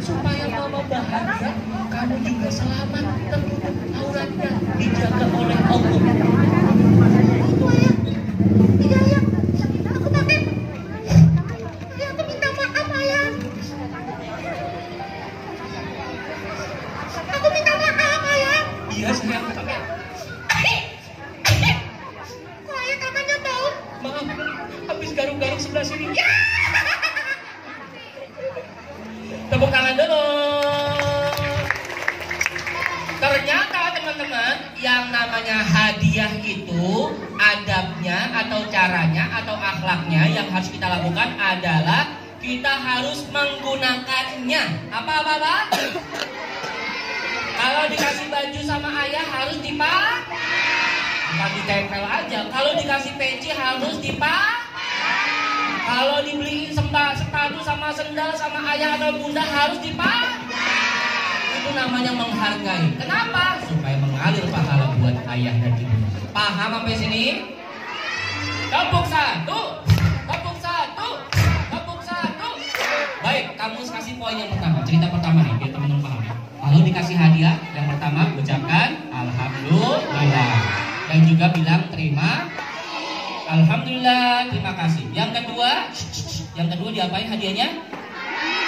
supaya mama bahagia, kamu juga selamat, tertutup auratnya, dijaga oleh Allah. Itu ayah. Iya ayah. Aku takut. Ya aku minta maaf ayah. Aku minta maaf ayah. Iya sayang, kakak. Kok ayah tangannya bau? Maaf, habis garuk-garuk sebelah sini. Ya. Tepuk tangan dulu. Ternyata teman-teman, yang namanya hadiah itu adabnya atau caranya atau akhlaknya yang harus kita lakukan adalah kita harus menggunakannya. Apa? Kalau dikasih baju sama ayah harus bukan ditempel aja. Kalau dikasih peci harus kalau dibeli sepatu sama sendal sama ayah atau bunda harus itu namanya menghargai. Kenapa? Supaya mengalir pahala buat ayah dan ibu. Paham sampai sini? Tepuk satu. Baik, kamu kasih poin yang pertama. Cerita pertama nih, biar teman-teman paham. Kalau dikasih hadiah, yang pertama ucapkan alhamdulillah dan juga bilang alhamdulillah, terima kasih. Yang kedua diapain hadiahnya?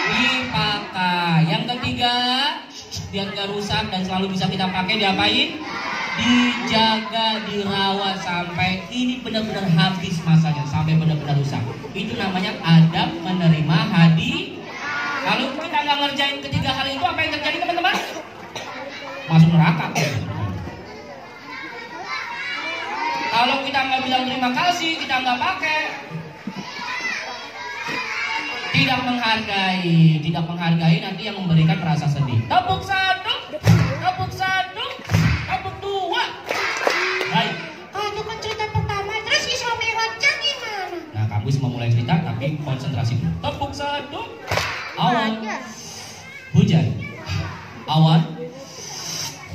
Dipakai. Yang ketiga, biar nggak rusak dan selalu bisa kita pakai, diapain? Dijaga, dirawat sampai ini benar-benar habis masanya, sampai benar-benar rusak. Itu namanya adab menerima hadiah. Kalau kita nggak ngerjain ketiga hal itu, apa yang terjadi teman-teman? Masuk neraka. Kalau kita nggak bilang terima kasih, kita nggak pakai, tidak menghargai nanti yang memberikan rasa sedih. Tepuk satu, tepuk dua. Baik. Oh, itu kan cerita pertama. Terus Isra Mi'rajnya gimana? Nah, kamu semua mulai cerita tapi konsentrasi dulu. Tepuk satu. Awan, hujan. Awan,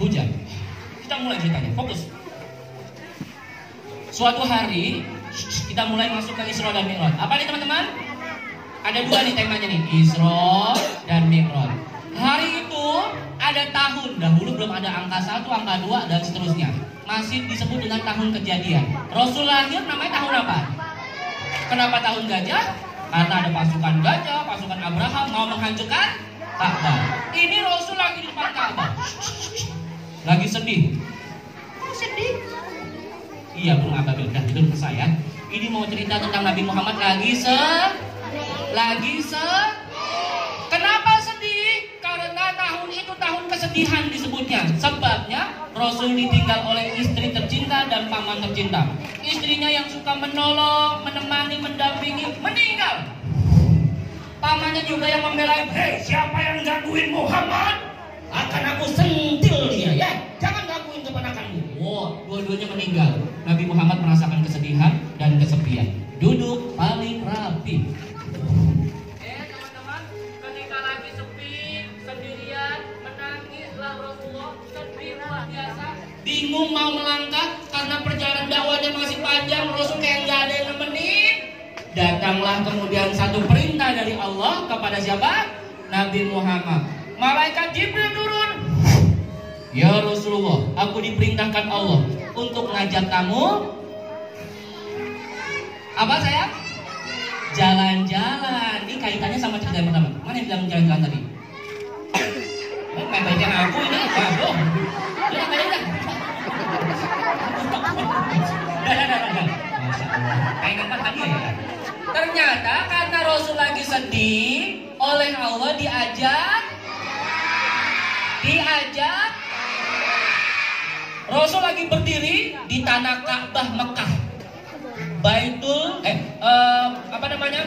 hujan. Kita mulai ceritanya. Fokus. Suatu hari kita mulai masuk ke Isra dan Mi'raj. Apa nih teman-teman? Ada dua nih temanya nih, Isra dan Mi'raj. Hari itu ada tahun, dahulu belum ada angka 1, angka 2 dan seterusnya. Masih disebut dengan tahun kejadian. Rasul lahir namanya tahun apa? Kenapa tahun gajah? Karena ada pasukan gajah, pasukan Abraham mau menghancurkan Ka'bah. Ini Rasul lagi di depan Ka'bah. Lagi sedih. Sedih. Iya, belum Ababil, dah itu saya. Ini mau cerita tentang Nabi Muhammad lagi Kenapa sedih? Karena tahun itu tahun kesedihan disebutnya. Sebabnya Rasul ditinggal oleh istri tercinta dan paman tercinta. Istrinya yang suka menolong, menemani, mendampingi, meninggal. Pamannya juga yang membela. Hei, siapa yang gangguin Muhammad? Akan aku sentil dia ya. Jangan gangguin keponakanmu. Wow, dua-duanya meninggal. Nabi Muhammad merasakan kesedihan dan kesepian. Duduk paling rapi. Teman-teman, ketika lagi sepi, sendirian, menangislah Rasulullah, sedih luar biasa. Bingung mau melangkah karena perjalanan dakwahnya masih panjang. Rasul kayak nggak ada yang nemenin. Datanglah kemudian satu perintah dari Allah kepada siapa? Nabi Muhammad. Malaikat Jibril turun. Ya Rasulullah, aku diperintahkan Allah untuk ngajak kamu apa sayang? Jalan-jalan. Ini kaitannya sama cerita yang pertama. Mana yang bilang jalan-jalan tadi? Mepetnya aku ini aduh. Udah. Masya Allah. Kayak apa tadi ya? Ternyata karena Rasul lagi sedih, oleh Allah diajak Rasul lagi berdiri di tanah Ka'bah Mekah.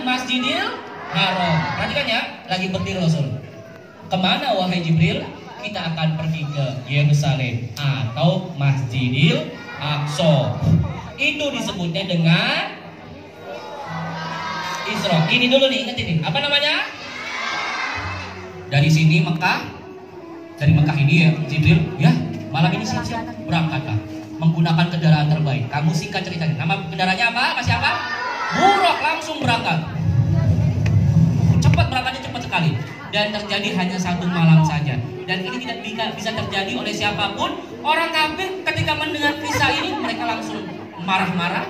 Masjidil Haram. Perhatikan ya, lagi berdiri Rasul. Kemana wahai Jibril? Kita akan pergi ke Yerusalem atau Masjidil Aqsa. Itu disebutnya dengan Isra. Ini dulu nih, ingat ini. Apa namanya? Dari sini dari Mekah ini ya, Jibril, ya malam ini siap-siap berangkatlah menggunakan kendaraan terbaik. Kamu singkat ceritanya. Nama kendaraannya apa? Masih apa? Buraq, langsung berangkat. Cepat berangkatnya, cepat sekali. dan terjadi hanya satu malam saja. Dan ini tidak bisa terjadi oleh siapapun. Orang kafir ketika mendengar kisah ini mereka langsung marah-marah,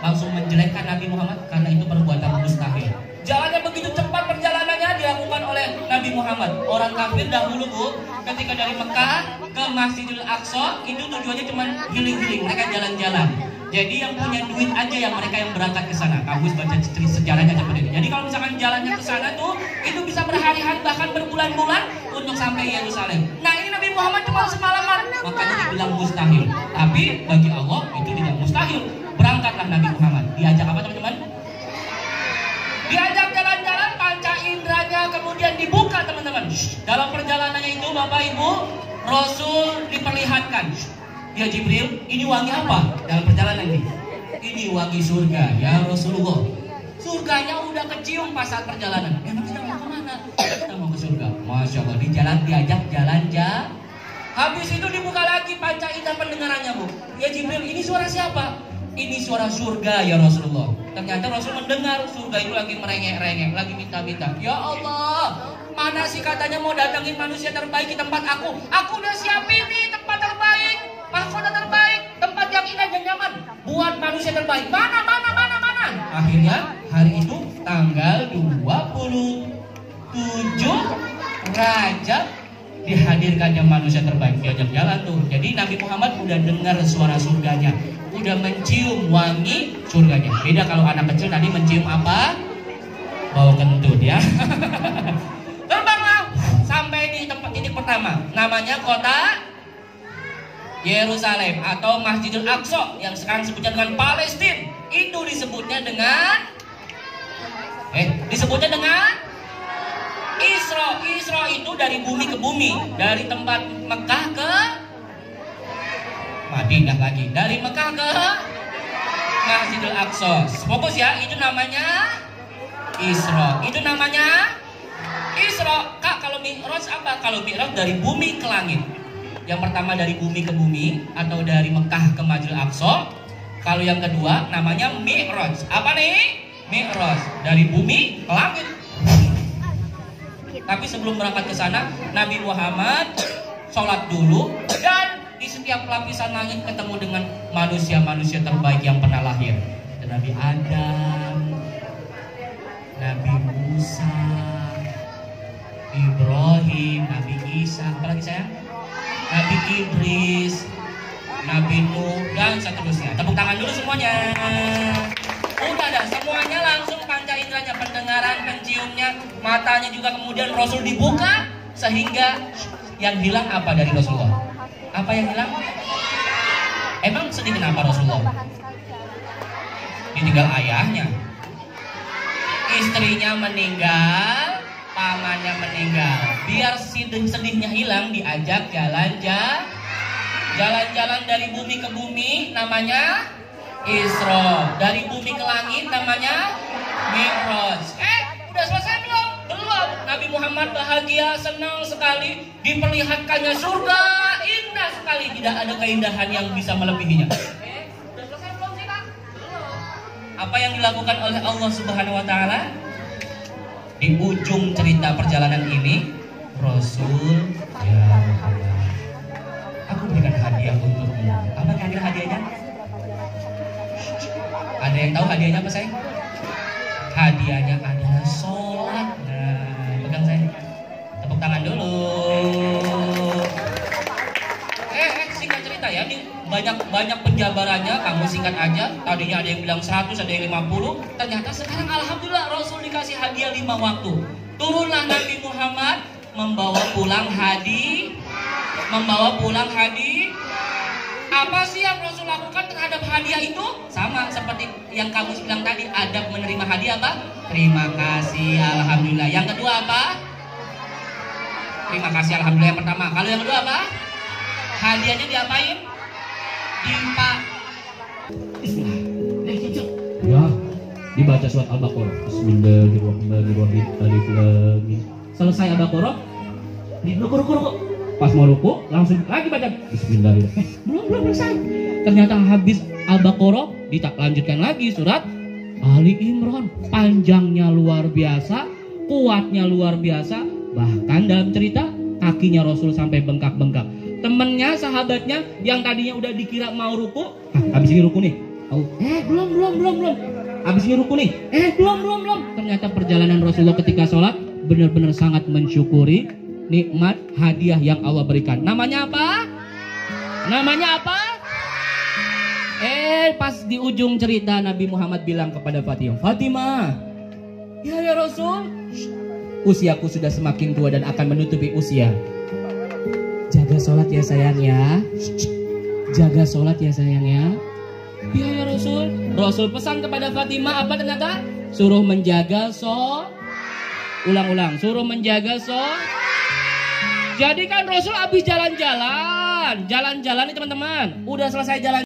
langsung menjelekkan Nabi Muhammad karena itu perbuatan mustahil. Jalannya begitu cepat perjalanannya dilakukan oleh Nabi Muhammad. Orang kafir dahulu Bu, ketika dari Mekah ke Masjidil Aqsa itu tujuannya cuma healing-healing, mereka jalan-jalan. Jadi yang punya duit aja yang mereka yang berangkat ke sana. Kamu baca sejarahnya seperti ini. Jadi kalau misalkan jalannya ke sana tuh itu bisa berhari-hari bahkan berbulan-bulan untuk sampai Yerusalem. Nah ini Nabi Muhammad cuma semalaman, makanya dibilang mustahil. Tapi bagi Allah itu tidak mustahil. Berangkatlah Nabi Muhammad. Diajak apa teman-teman? Diajak jalan-jalan, panca inderanya kemudian dibuka teman-teman. Dalam perjalanannya itu Bapak Ibu, Rasul diperlihatkan. Ya Jibril, ini wangi apa dalam perjalanan ini? Ini wangi surga ya Rasulullah. Surganya udah kecium pas saat perjalanan. Emang kita mau kemana? Kita mau ke surga. Masya Allah, di jalan diajak jalan-jalan. Habis itu dibuka lagi panca indera pendengarannya Bu. Ya Jibril, ini suara siapa? Ini suara surga ya Rasulullah. Ternyata Rasul mendengar surga itu lagi merengek-rengek, lagi minta-minta. Ya Allah, mana sih katanya mau datangin manusia terbaik di tempat aku? Aku udah siapin nih tempat terbaik, mahkota terbaik, tempat yang indah dan nyaman buat manusia terbaik. Mana? Akhirnya hari itu tanggal 27 Rajab dihadirkannya manusia terbaik, diajak jalan tuh. Jadi Nabi Muhammad udah dengar suara surganya, udah mencium wangi surganya. Beda kalau anak kecil tadi mencium apa? Bau kentut ya. Terbanglah sampai di tempat titik pertama, namanya kota Yerusalem atau Masjidil Aqsa yang sekarang disebutnya dengan Palestina. Itu disebutnya dengan Isra. Isra itu dari bumi ke bumi, dari tempat Mekah ke Madinah lagi, dari Mekah ke Masjidil Aqsa. Fokus ya, itu namanya Isra. Itu namanya Isra. Kak, kalau Mi'raj apa? Kalau Mi'raj dari bumi ke langit. Yang pertama dari bumi ke bumi atau dari Mekah ke Masjidil Aqsa. Kalau yang kedua namanya Mi'raj. Apa nih? Mi'raj dari bumi ke langit. Tapi sebelum berangkat ke sana, Nabi Muhammad sholat dulu dan di setiap lapisan langit ketemu dengan manusia-manusia terbaik yang pernah lahir. Ada Nabi Adam, Nabi Musa, Ibrahim, Nabi Isa, apalagi saya? Nabi Idris, Nabi Nuh dan seterusnya. Tepuk tangan dulu semuanya. Udah dah, semuanya langsung panca inderanya, pendengaran, penciumnya, matanya juga kemudian Rasul dibuka sehingga yang hilang apa dari Rasulullah? Apa yang hilang? Emang sedih kenapa Rasulullah? Ditinggal ayahnya, istrinya meninggal, pamannya meninggal. Biar sedihnya hilang, diajak jalan-jalan dari bumi ke bumi, namanya Isra. Dari bumi ke langit namanya Mi'raj. Udah selesai belum? Belum. Nabi Muhammad bahagia, senang sekali, diperlihatkannya surga indah sekali, tidak ada keindahan yang bisa melebihinya. Udah selesai belum sih Kak? Apa yang dilakukan oleh Allah Subhanahu wa taala? Di ujung cerita perjalanan ini, Rasul, ya Muhammad, aku berikan hadiah untukmu. Apa hadiahnya? Ada yang tahu hadiahnya apa sayang? Hadiahnya adalah sholat. Nah, pegang sayang. Tepuk tangan dulu. Singkat cerita ya, ini banyak penjabarannya, kamu singkat aja. Tadinya ada yang bilang 100, ada yang 50. Ternyata sekarang alhamdulillah Rasul dikasih hadiah 5 waktu. Turunlah Nabi Muhammad membawa pulang hadiah. Apa sih yang Rasul lakukan terhadap hadiah itu? Sama seperti yang kamu bilang tadi, adab menerima hadiah apa? Terima kasih, alhamdulillah. Yang kedua apa? Terima kasih, alhamdulillah yang pertama. Kalau yang kedua apa? Hadiahnya diapain? Ya, dibaca surat Al-Baqarah. Bismillahirrahmanirrahim. Alif Lam Mim. Selesai Al-Baqarah, di ruku. Pas mau ruku langsung lagi baca Bismillahirrahmanirrahim. Belum selesai. Ternyata habis Al-Baqarah dilanjutkan lagi surat Ali Imran. Panjangnya luar biasa, kuatnya luar biasa, Bahkan dalam cerita kakinya Rasul sampai bengkak-bengkak. Temennya, sahabatnya yang tadinya udah dikira mau ruku, habis ini ruku nih. Belum. Habis ini ruku nih. Belum. Ternyata perjalanan Rasulullah ketika sholat benar-benar sangat mensyukuri nikmat hadiah yang Allah berikan. Namanya apa? Pas di ujung cerita Nabi Muhammad bilang kepada Fatimah, ya Rasul, usiaku sudah semakin tua dan akan menutupi usia. Jaga sholat ya sayang ya. Jaga sholat ya sayang ya. Ya Rasul. Rasul pesan kepada Fatimah apa ternyata? Suruh menjaga ulang-ulang. Suruh menjaga Jadi kan Rasul habis jalan-jalan nih teman-teman. Udah selesai jalan